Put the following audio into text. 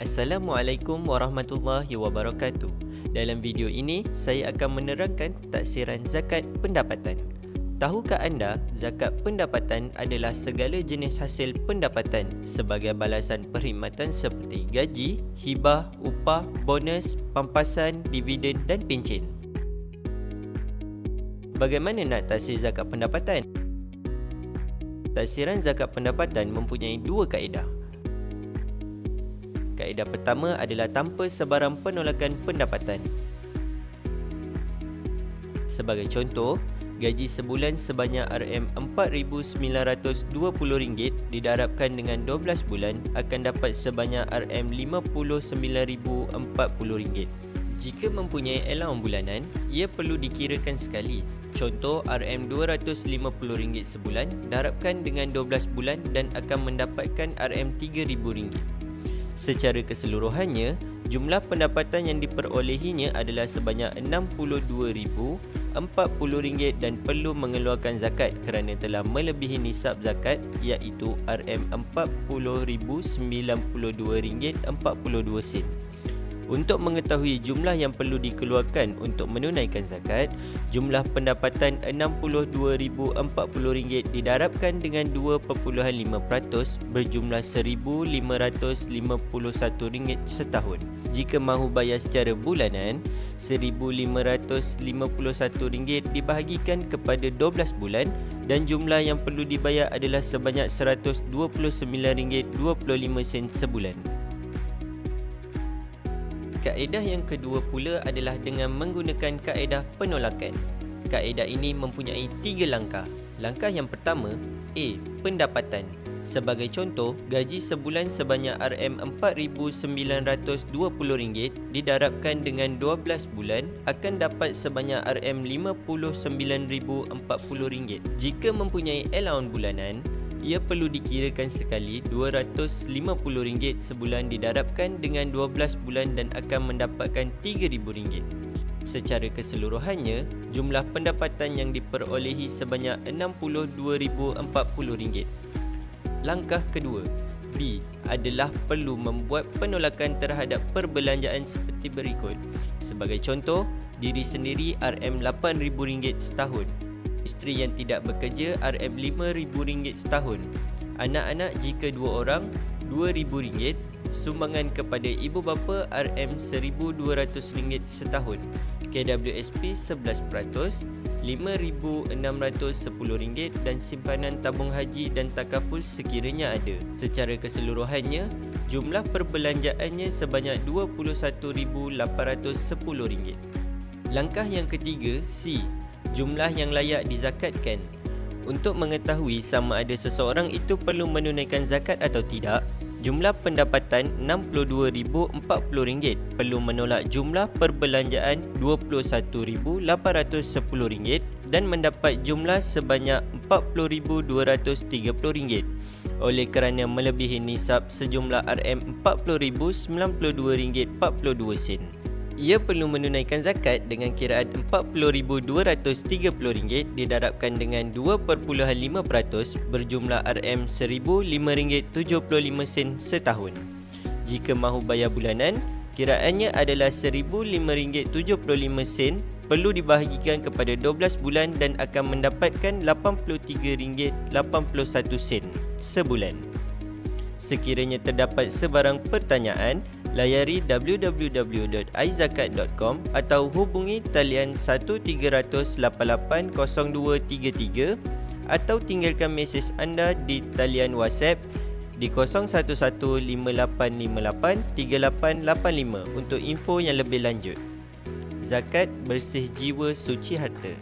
Assalamualaikum warahmatullahi wabarakatuh. Dalam video ini, saya akan menerangkan taksiran zakat pendapatan. Tahukah anda, zakat pendapatan adalah segala jenis hasil pendapatan sebagai balasan perkhidmatan seperti gaji, hibah, upah, bonus, pampasan, dividen dan pencen. Bagaimana nak taksir zakat pendapatan? Taksiran zakat pendapatan mempunyai dua kaedah. Kaedah pertama adalah tanpa sebarang penolakan pendapatan. Sebagai contoh, gaji sebulan sebanyak RM4,920 didarabkan dengan 12 bulan akan dapat sebanyak RM59,040. Jika mempunyai allowance bulanan, ia perlu dikirakan sekali. Contoh RM250 sebulan darabkan dengan 12 bulan dan akan mendapatkan RM3,000. Secara keseluruhannya, jumlah pendapatan yang diperolehinya adalah sebanyak RM62,040 dan perlu mengeluarkan zakat kerana telah melebihi nisab zakat iaitu RM40,092.42. Untuk mengetahui jumlah yang perlu dikeluarkan untuk menunaikan zakat, jumlah pendapatan RM62,040 didarabkan dengan 2.5% berjumlah RM1,551 setahun. Jika mahu bayar secara bulanan, RM1,551 dibahagikan kepada 12 bulan dan jumlah yang perlu dibayar adalah sebanyak RM129.25 sebulan. Kaedah yang kedua pula adalah dengan menggunakan kaedah penolakan. Kaedah ini mempunyai 3 langkah. Langkah yang pertama, A. Pendapatan. Sebagai contoh, gaji sebulan sebanyak RM4,920 didarabkan dengan 12 bulan akan dapat sebanyak RM59,040. Jika mempunyai allowance bulanan, ia perlu dikirakan sekali RM250 sebulan didarabkan dengan 12 bulan dan akan mendapatkan RM3,000. Secara keseluruhannya, jumlah pendapatan yang diperolehi sebanyak RM62,040. Langkah kedua, B, adalah perlu membuat penolakan terhadap perbelanjaan seperti berikut. Sebagai contoh, diri sendiri RM8,000 setahun. Isteri yang tidak bekerja RM5,000 setahun. Anak-anak jika 2 orang RM2,000. Sumbangan kepada ibu bapa RM1,200 setahun. KWSP 11%, RM5,610 dan simpanan tabung haji dan takaful sekiranya ada. Secara keseluruhannya, jumlah perbelanjaannya sebanyak RM21,810. Langkah yang ketiga, C, jumlah yang layak dizakatkan. Untuk mengetahui sama ada seseorang itu perlu menunaikan zakat atau tidak, jumlah pendapatan RM62,040 perlu menolak jumlah perbelanjaan RM21,810 dan mendapat jumlah sebanyak RM40,230. Oleh kerana melebihi nisab sejumlah RM40,092.42. Ia perlu menunaikan zakat dengan kiraan RM40,230 didarabkan dengan 2.5% berjumlah RM1,005.75 setahun. Jika mahu bayar bulanan, kiraannya adalah RM1,005.75 perlu dibahagikan kepada 12 bulan dan akan mendapatkan RM83.81 sebulan. Sekiranya terdapat sebarang pertanyaan, layari www.izakat.com atau hubungi talian 1300880233 atau tinggalkan mesej anda di talian WhatsApp di 0115583885 untuk info yang lebih lanjut. Zakat bersih jiwa, suci harta.